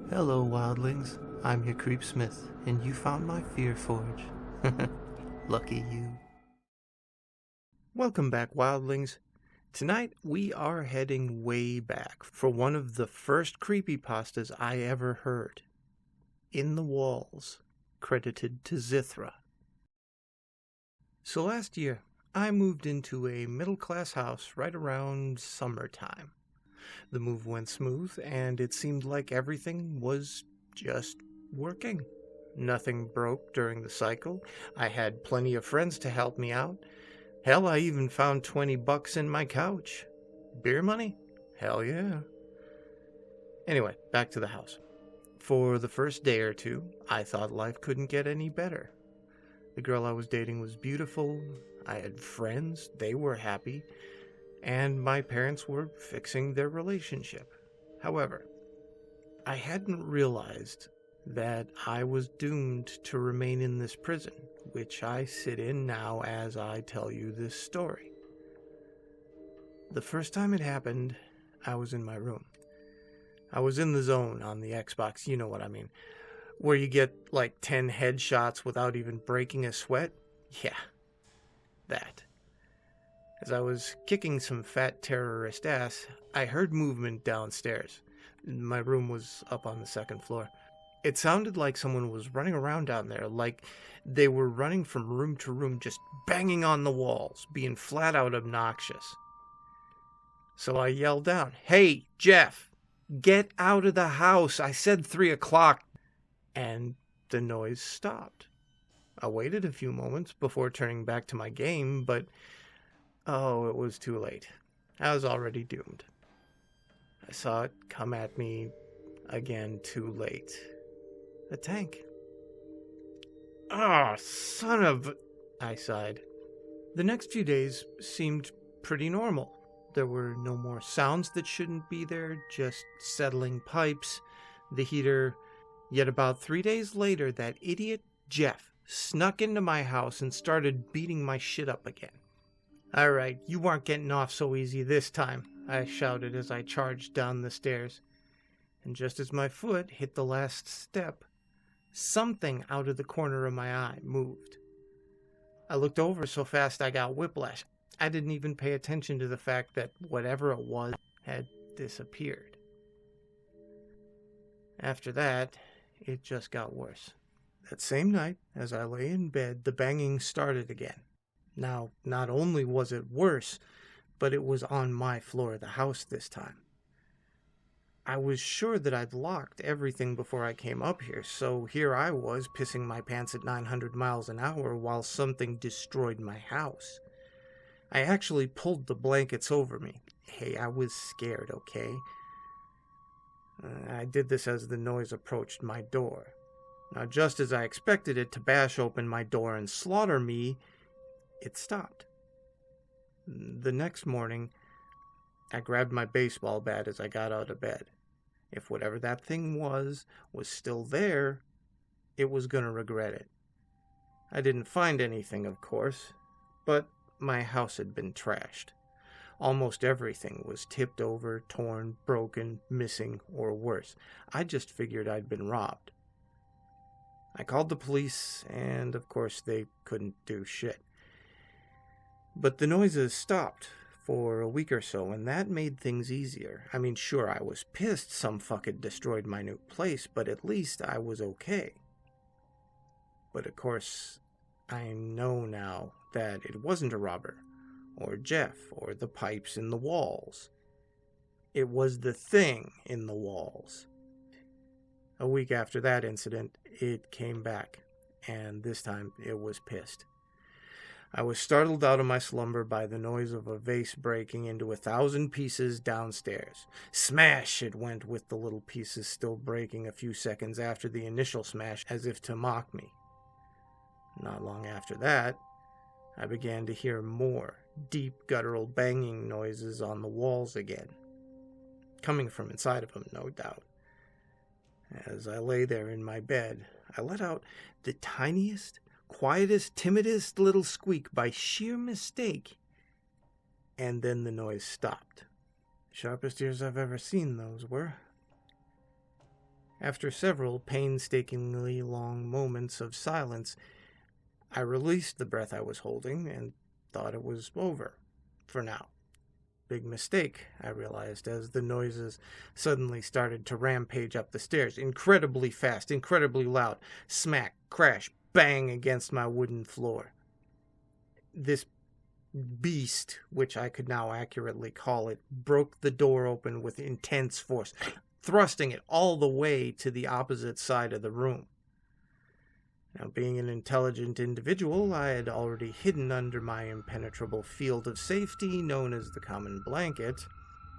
Hello, wildlings. I'm your Creepsmith, and you found my Fear Forge. Lucky you. Welcome back, wildlings. Tonight we are heading way back for one of the first creepypastas I ever heard. In the Walls, credited to Zithra. So last year, I moved into a middle-class house right around summertime. The move went smooth, and it seemed like everything was just working. Nothing broke during the cycle. I had plenty of friends to help me out. Hell, I even found $20 in my couch. Beer money? Hell yeah. Anyway, back to the house. For the first day or two, I thought life couldn't get any better. The girl I was dating was beautiful. I had friends. They were happy. And my parents were fixing their relationship. However, I hadn't realized that I was doomed to remain in this prison, which I sit in now as I tell you this story. The first time it happened, I was in my room. I was in the zone on the Xbox, you know what I mean, where you get like 10 headshots without even breaking a sweat. Yeah, that. As I was kicking some fat terrorist ass, I heard movement downstairs. My room was up on the second floor. It sounded like someone was running around down there, like they were running from room to room, just banging on the walls, being flat out obnoxious. So I yelled down, "Hey, Jeff, get out of the house. I said 3 o'clock. And the noise stopped. I waited a few moments before turning back to my game, but oh, it was too late. I was already doomed. I saw it come at me again too late. A tank. Ah, son of... I sighed. The next few days seemed pretty normal. There were no more sounds that shouldn't be there, just settling pipes, the heater. Yet about 3 days later, that idiot Jeff snuck into my house and started beating my shit up again. "All right, you weren't getting off so easy this time," I shouted as I charged down the stairs. And just as my foot hit the last step, something out of the corner of my eye moved. I looked over so fast I got whiplash. I didn't even pay attention to the fact that whatever it was had disappeared. After that, it just got worse. That same night, as I lay in bed, the banging started again. Now, not only was it worse, but it was on my floor of the house this time. I was sure that I'd locked everything before I came up here, so here I was pissing my pants at 900 miles an hour while something destroyed my house. I actually pulled the blankets over me. Hey, I was scared, okay? I did this as the noise approached my door. Now, just as I expected it to bash open my door and slaughter me, it stopped. The next morning, I grabbed my baseball bat as I got out of bed. If whatever that thing was still there, it was going to regret it. I didn't find anything, of course, but my house had been trashed. Almost everything was tipped over, torn, broken, missing, or worse. I just figured I'd been robbed. I called the police, and of course they couldn't do shit. But the noises stopped for a week or so, and that made things easier. I mean, sure, I was pissed some fuck had destroyed my new place, but at least I was okay. But of course, I know now that it wasn't a robber, or Jeff, or the pipes in the walls. It was the thing in the walls. A week after that incident, it came back, and this time it was pissed. I was startled out of my slumber by the noise of a vase breaking into 1,000 pieces downstairs. Smash it went, with the little pieces still breaking a few seconds after the initial smash, as if to mock me. Not long after that, I began to hear more deep guttural banging noises on the walls again. Coming from inside of them, no doubt. As I lay there in my bed, I let out the tiniest, quietest, timidest little squeak by sheer mistake, and then the noise stopped. Sharpest ears I've ever seen, those were. After several painstakingly long moments of silence, I released the breath I was holding and thought it was over, for now. Big mistake, I realized, as the noises suddenly started to rampage up the stairs, incredibly fast, incredibly loud, smack, crash, bang against my wooden floor. This beast, which I could now accurately call it, broke the door open with intense force, thrusting it all the way to the opposite side of the room. Now, being an intelligent individual, I had already hidden under my impenetrable field of safety known as the common blanket,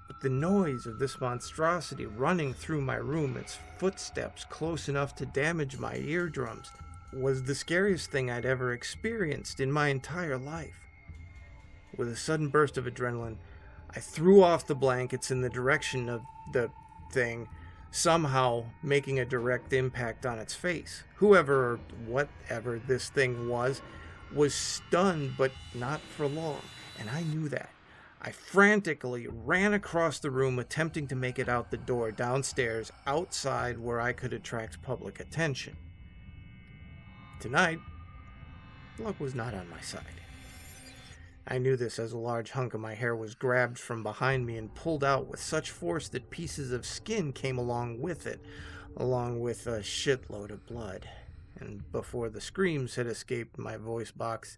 but the noise of this monstrosity running through my room, its footsteps close enough to damage my eardrums, was the scariest thing I'd ever experienced in my entire life. With a sudden burst of adrenaline, I threw off the blankets in the direction of the thing, somehow making a direct impact on its face. Whoever or whatever this thing was stunned, but not for long, and I knew that. I frantically ran across the room, attempting to make it out the door, downstairs, outside where I could attract public attention. Tonight, luck was not on my side. I knew this as a large hunk of my hair was grabbed from behind me and pulled out with such force that pieces of skin came along with it, along with a shitload of blood. And before the screams had escaped my voice box,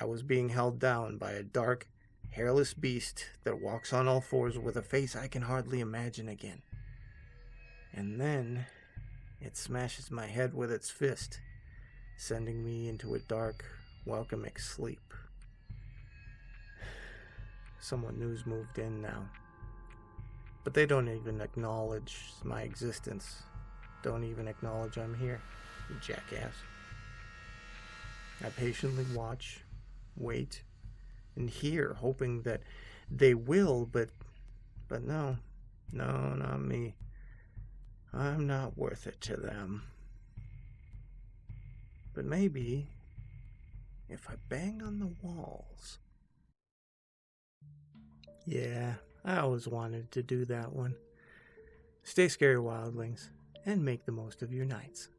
I was being held down by a dark, hairless beast that walks on all fours with a face I can hardly imagine again. And then it smashes my head with its fist, sending me into a dark, welcoming sleep. Someone new's moved in now, but they don't even acknowledge my existence. Don't even acknowledge I'm here, you jackass. I patiently watch, wait, and hear, hoping that they will, but no, not me. I'm not worth it to them. But maybe if I bang on the walls. Yeah, I always wanted to do that one. Stay scary, wildlings, and make the most of your nights.